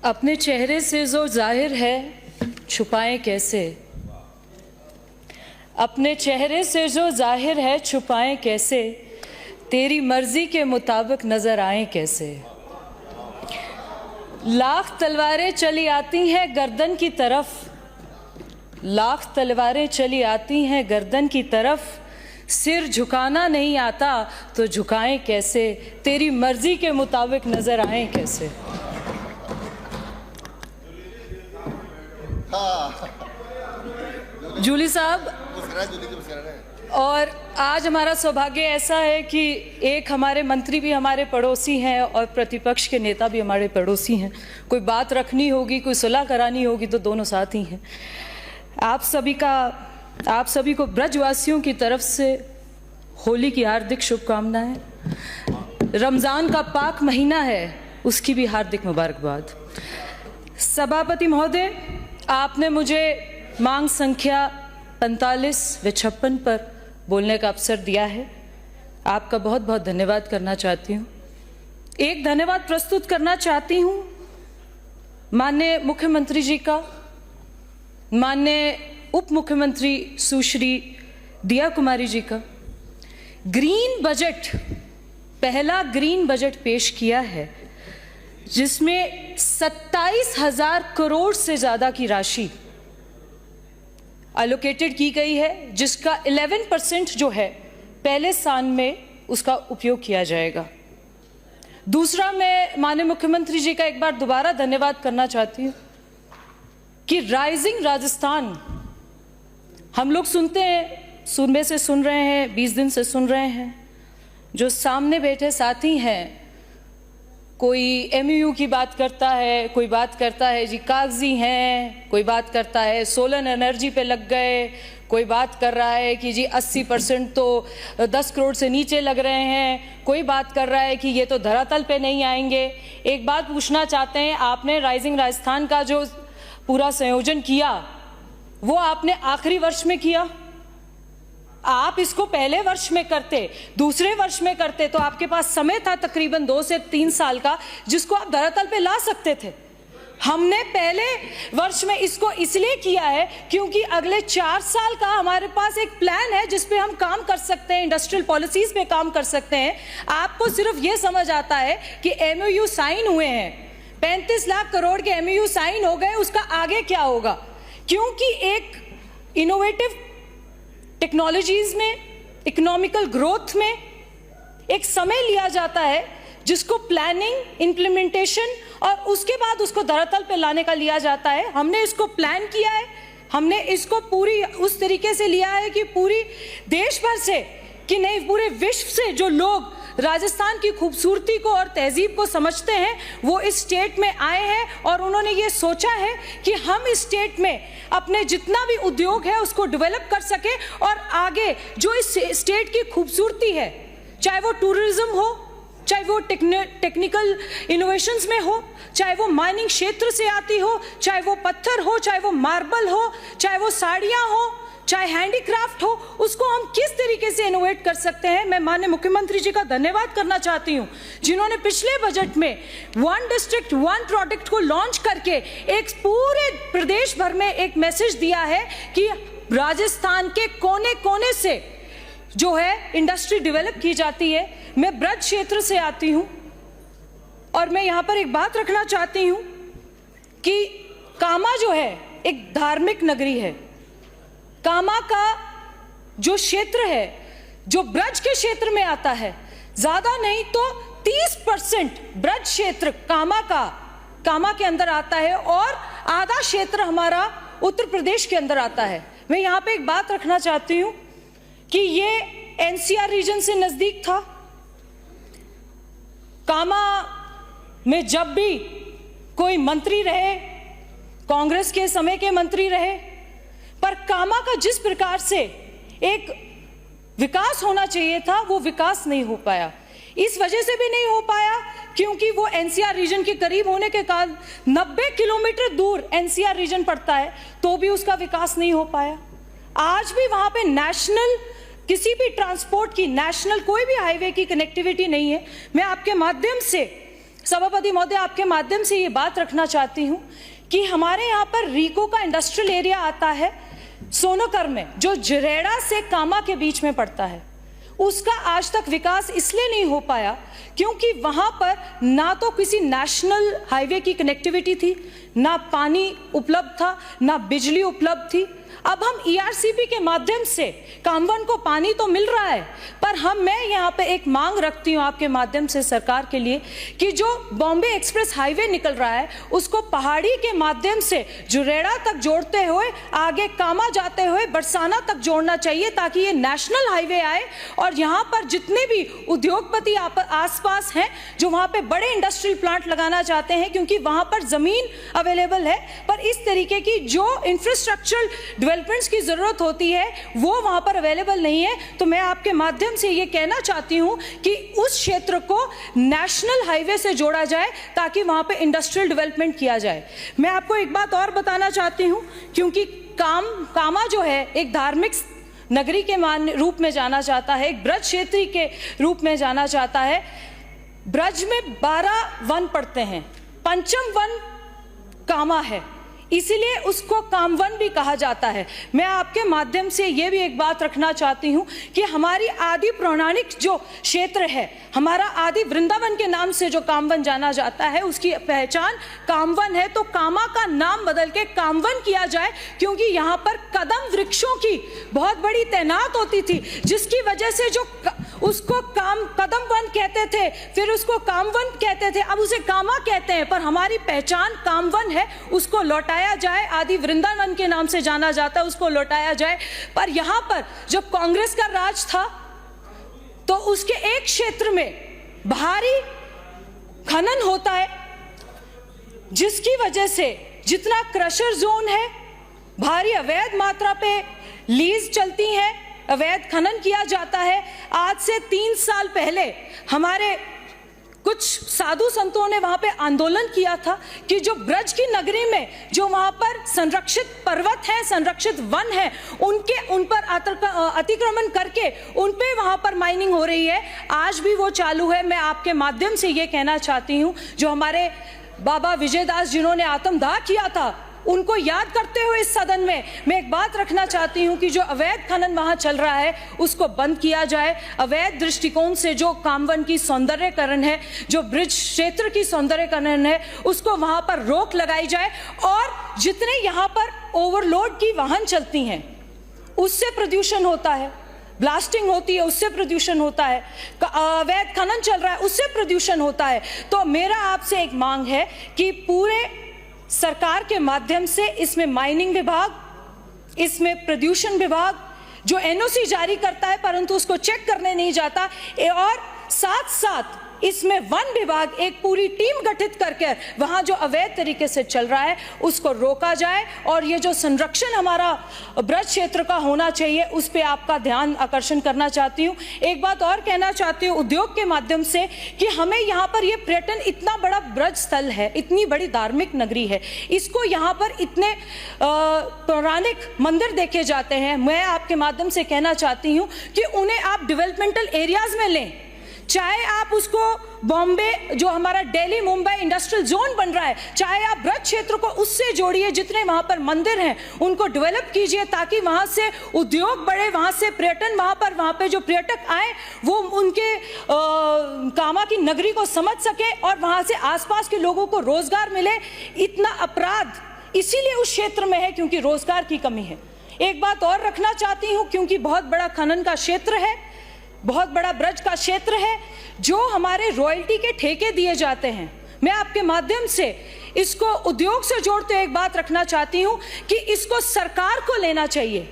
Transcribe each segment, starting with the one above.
अपने चेहरे से जो जाहिर है छुपाएं कैसे, अपने चेहरे से जो जाहिर है छुपाएं कैसे, तेरी मर्जी के मुताबिक नजर आए कैसे। लाख तलवारें चली आती हैं गर्दन की तरफ, लाख तलवारें चली आती हैं गर्दन की तरफ, सिर झुकाना नहीं आता तो झुकाएं कैसे, तेरी मर्जी के मुताबिक नजर आए कैसे। जूली साहब, और आज हमारा सौभाग्य ऐसा है कि एक हमारे मंत्री भी हमारे पड़ोसी हैं और प्रतिपक्ष के नेता भी हमारे पड़ोसी हैं। कोई बात रखनी होगी, कोई सुलह करानी होगी तो दोनों साथ ही हैं। आप सभी को ब्रजवासियों की तरफ से होली की हार्दिक शुभकामनाएं। रमज़ान का पाक महीना है, उसकी भी हार्दिक मुबारकबाद। सभापति महोदय, आपने मुझे मांग संख्या 45 व 56 पर बोलने का अवसर दिया है। आपका बहुत बहुत धन्यवाद करना चाहती हूँ। एक धन्यवाद प्रस्तुत करना चाहती हूँ माननीय मुख्यमंत्री जी का, माननीय उप मुख्यमंत्री सुश्री दिया कुमारी जी का। ग्रीन बजट, पहला ग्रीन बजट पेश किया है जिसमें 27,000 करोड़ से ज़्यादा की राशि एलोकेटेड की गई है, जिसका 11% जो है पहले साल में उसका उपयोग किया जाएगा। दूसरा, मैं माननीय मुख्यमंत्री जी का एक बार दोबारा धन्यवाद करना चाहती हूँ कि राइजिंग राजस्थान हम लोग सुनते हैं, सुनने से सुन रहे हैं, 20 दिन से सुन रहे हैं। जो सामने बैठे साथी हैं, कोई एमयू की बात करता है, कोई बात करता है जी कागजी हैं, कोई बात करता है सोलर एनर्जी पे लग गए, कोई बात कर रहा है कि जी 80% तो 10 करोड़ से नीचे लग रहे हैं, कोई बात कर रहा है कि ये तो धरातल पे नहीं आएंगे। एक बात पूछना चाहते हैं, आपने राइजिंग राजस्थान का जो पूरा संयोजन किया वो आपने आखिरी वर्ष में किया। आप इसको पहले वर्ष में करते, दूसरे वर्ष में करते तो आपके पास समय था तकरीबन 2 से 3 साल का, जिसको आप धरातल पे ला सकते थे। हमने पहले वर्ष में इसको इसलिए किया है क्योंकि अगले 4 साल का हमारे पास एक प्लान है जिस पे हम काम कर सकते हैं, इंडस्ट्रियल पॉलिसीज पे काम कर सकते हैं। आपको सिर्फ ये समझ आता है कि एमओयू साइन हुए हैं, 35 लाख करोड़ के एमओयू साइन हो गए, उसका आगे क्या होगा। क्योंकि एक इनोवेटिव टेक्नोलॉजीज में, इकोनॉमिकल ग्रोथ में एक समय लिया जाता है जिसको प्लानिंग, इम्प्लीमेंटेशन और उसके बाद उसको धरातल पे लाने का लिया जाता है। हमने इसको प्लान किया है, हमने इसको पूरी उस तरीके से लिया है कि पूरी देश भर से कि नहीं पूरे विश्व से जो लोग राजस्थान की खूबसूरती को और तहजीब को समझते हैं वो इस स्टेट में आए हैं और उन्होंने ये सोचा है कि हम इस स्टेट में अपने जितना भी उद्योग है उसको डेवलप कर सके और आगे जो इस स्टेट की खूबसूरती है, चाहे वो टूरिज्म हो, चाहे वो टेक्निकल इनोवेशंस में हो, चाहे वो माइनिंग क्षेत्र से आती हो, चाहे वो पत्थर हो, चाहे वो मार्बल हो, चाहे वो साड़ियाँ हो, चाहे हैंडीक्राफ्ट हो, उसको हम किस तरीके से इनोवेट कर सकते हैं। मैं माननीय मुख्यमंत्री जी का धन्यवाद करना चाहती हूं जिन्होंने पिछले बजट में 1 डिस्ट्रिक्ट 1 प्रोडक्ट को लॉन्च करके एक पूरे प्रदेश भर में एक मैसेज दिया है कि राजस्थान के कोने कोने से जो है इंडस्ट्री डेवलप की जाती है। मैं ब्रज क्षेत्र से आती हूं और मैं यहां पर एक बात रखना चाहती हूं कि कामा जो है एक धार्मिक नगरी है। कामा का जो क्षेत्र है, जो ब्रज के क्षेत्र में आता है, ज्यादा नहीं तो 30% ब्रज क्षेत्र कामा के अंदर आता है और आधा क्षेत्र हमारा उत्तर प्रदेश के अंदर आता है। मैं यहाँ पे एक बात रखना चाहती हूँ कि ये एनसीआर रीजन से नजदीक था। कामा में जब भी कोई मंत्री रहे, कांग्रेस के समय के मंत्री रहे, पर कामा का जिस प्रकार से एक विकास होना चाहिए था वो विकास नहीं हो पाया। इस वजह से भी नहीं हो पाया क्योंकि वो एनसीआर रीजन के करीब होने के कारण 90 किलोमीटर दूर एनसीआर रीजन पड़ता है, तो भी उसका विकास नहीं हो पाया। आज भी वहां पे नेशनल किसी भी ट्रांसपोर्ट की, नेशनल कोई भी हाईवे की कनेक्टिविटी नहीं है। मैं आपके माध्यम से सभापति महोदय, आपके माध्यम से ये बात रखना चाहती हूँ कि हमारे यहाँ पर रीको का इंडस्ट्रियल एरिया आता है सोनोकर में, जो जरेड़ा से कामा के बीच में पड़ता है। उसका आज तक विकास इसलिए नहीं हो पाया क्योंकि वहाँ पर ना तो किसी नेशनल हाईवे की कनेक्टिविटी थी, ना पानी उपलब्ध था, ना बिजली उपलब्ध थी। अब हम ERCP के माध्यम से कामवन को पानी तो मिल रहा है, पर मैं यहाँ पे एक मांग रखती हूँ आपके माध्यम से सरकार के लिए कि जो बॉम्बे एक्सप्रेस हाईवे निकल रहा है उसको पहाड़ी के माध्यम से जुरेड़ा तक जोड़ते हुए आगे कामा जाते हुए बरसाना तक जोड़ना चाहिए, ताकि ये नेशनल हाईवे आए और यहाँ पर जितने भी उद्योगपति आसपास हैं जो वहाँ पे बड़े इंडस्ट्रियल प्लांट लगाना चाहते हैं, क्योंकि वहाँ पर जमीन अवेलेबल है, पर इस तरीके की जो इंफ्रास्ट्रक्चरल डेवलपमेंट्स की जरूरत होती है वो वहां पर अवेलेबल नहीं है। तो मैं आपके माध्यम से ये कहना चाहती हूं कि उस क्षेत्र को नेशनल हाईवे से जोड़ा जाए ताकि वहां पे इंडस्ट्रियल डेवलपमेंट किया जाए। मैं आपको एक बात और बताना चाहती हूं, क्योंकि कामा जो है एक धार्मिक नगरी के रूप में जाना जाता है, एक ब्रज क्षेत्र के रूप में जाना जाता है। ब्रज में 12 वन पड़ते हैं, पंचम वन कामा है, इसीलिए उसको कामवन भी कहा जाता है। मैं आपके माध्यम से ये भी एक बात रखना चाहती हूँ कि हमारी आदि पौराणिक जो क्षेत्र है, हमारा आदि वृंदावन के नाम से जो कामवन जाना जाता है, उसकी पहचान कामवन है। तो कामा का नाम बदल के कामवन किया जाए, क्योंकि यहाँ पर कदम वृक्षों की बहुत बड़ी तैनात होती थी, जिसकी वजह से जो उसको कदम वन कहते थे, फिर उसको कामवन कहते थे, अब उसे कामा कहते हैं, पर हमारी पहचान कामवन है। उसको लौटाया जाए, आदि वृंदावन के नाम से जाना जाता है, उसको लौटाया जाए। पर यहाँ पर जब कांग्रेस का राज था तो उसके एक क्षेत्र में भारी खनन होता है, जिसकी वजह से जितना क्रशर जोन है, भारी अवैध मात्रा पे लीज चलती है, अवैध खनन किया जाता है। आज से 3 साल पहले हमारे कुछ साधु संतों ने वहां पे आंदोलन किया था कि जो ब्रज की नगरी में जो वहां पर संरक्षित पर्वत है, संरक्षित वन है, उन पर अतिक्रमण करके उन पे वहां पर माइनिंग हो रही है। आज भी वो चालू है। मैं आपके माध्यम से ये कहना चाहती हूँ, जो हमारे बाबा विजयदास जिन्होंने आत्मदाह किया था, उनको याद करते हुए इस सदन में मैं एक बात रखना चाहती हूं कि जो अवैध खनन वहां चल रहा है उसको बंद किया जाए। अवैध दृष्टिकोण से जो कामवन की सौंदर्यकरण है, जो ब्रिज क्षेत्र की सौंदर्यकरण है, उसको वहां पर रोक लगाई जाए। और जितने यहां पर ओवरलोड की वाहन चलती हैं उससे प्रदूषण होता है, ब्लास्टिंग होती है उससे प्रदूषण होता है, अवैध खनन चल रहा है उससे प्रदूषण होता है। तो मेरा आपसे एक मांग है कि पूरे सरकार के माध्यम से इसमें माइनिंग विभाग, इसमें प्रदूषण विभाग जो NOC जारी करता है परंतु उसको चेक करने नहीं जाता, और साथ साथ इसमें वन विभाग एक पूरी टीम गठित करके वहां जो अवैध तरीके से चल रहा है उसको रोका जाए। और ये जो संरक्षण हमारा ब्रज क्षेत्र का होना चाहिए उस पे आपका ध्यान आकर्षण करना चाहती हूँ। एक बात और कहना चाहती हूँ उद्योग के माध्यम से कि हमें यहाँ पर ये पर्यटन, इतना बड़ा ब्रज स्थल है, इतनी बड़ी धार्मिक नगरी है, इसको यहाँ पर इतने पौराणिक मंदिर देखे जाते हैं। मैं आपके माध्यम से कहना चाहती हूँ कि उन्हें आप डेवलपमेंटल एरियाज में लें, चाहे आप उसको बॉम्बे जो हमारा दिल्ली मुंबई इंडस्ट्रियल जोन बन रहा है, चाहे आप ब्रज क्षेत्र को उससे जोड़िए, जितने वहां पर मंदिर हैं उनको डेवलप कीजिए ताकि वहां से उद्योग बढ़े, वहां से पर्यटन, वहां पे जो पर्यटक आए वो उनके कामा की नगरी को समझ सके और वहां से आसपास के लोगों को रोजगार मिले। इतना अपराध इसीलिए उस क्षेत्र में है क्योंकि रोजगार की कमी है। एक बात और रखना चाहती हूं, क्योंकि बहुत बड़ा खनन का क्षेत्र है, बहुत बड़ा ब्रज का क्षेत्र है, जो हमारे रॉयल्टी के ठेके दिए जाते हैं, मैं आपके माध्यम से इसको उद्योग से जोड़ते हुए एक बात रखना चाहती हूं कि इसको सरकार को लेना चाहिए।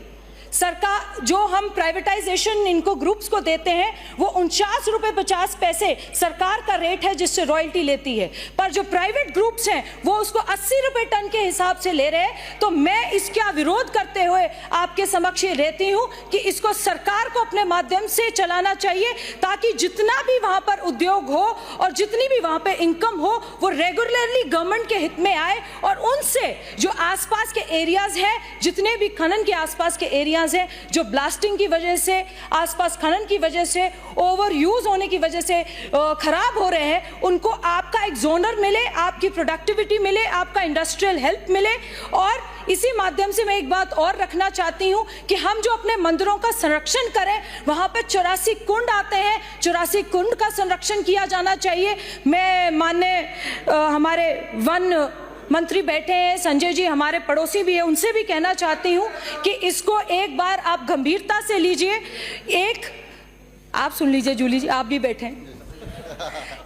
सरकार जो हम प्राइवेटाइजेशन इनको ग्रुप्स को देते हैं वो 49 रुपए 50 पैसे सरकार का रेट है जिससे रॉयल्टी लेती है, पर जो प्राइवेट ग्रुप्स हैं वो उसको 80 रुपए टन के हिसाब से ले रहे हैं। तो मैं इसका विरोध करते हुए आपके समक्ष रहती हूं कि इसको सरकार को अपने माध्यम से चलाना चाहिए ताकि जितना भी वहां पर उद्योग हो और जितनी भी वहां पर इनकम हो वो रेगुलरली गवर्नमेंट के हित में आए और उनसे जो आसपास के एरियाज हैं, जितने भी खनन के आसपास के एरियाज है जो ब्लास्टिंग की वजह से, आसपास खनन की वजह से, ओवर यूज होने की वजह से खराब हो रहे हैं, उनको आपका एक जोनर मिले, आपकी प्रोडक्टिविटी मिले, आपका इंडस्ट्रियल हेल्प मिले। और इसी माध्यम से मैं एक बात और रखना चाहती हूं कि हम जो अपने मंदिरों का संरक्षण करें, वहां पर 84 कुंड आते हैं, 84 कुंड का संरक्षण किया जाना चाहिए। मैं माननीय हमारे वन मंत्री बैठे हैं, संजय जी हमारे पड़ोसी भी हैं, उनसे भी कहना चाहती हूं कि इसको एक बार आप गंभीरता से लीजिए। एक आप सुन लीजिए, जूली जी आप भी बैठे हैं,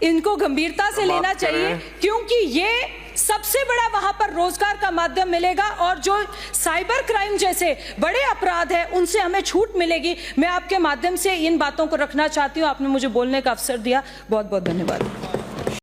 इनको गंभीरता से लेना चाहिए, क्योंकि ये सबसे बड़ा वहां पर रोजगार का माध्यम मिलेगा और जो साइबर क्राइम जैसे बड़े अपराध है उनसे हमें छूट मिलेगी। मैं आपके माध्यम से इन बातों को रखना चाहती हूं। आपने मुझे बोलने का अवसर दिया, बहुत बहुत धन्यवाद।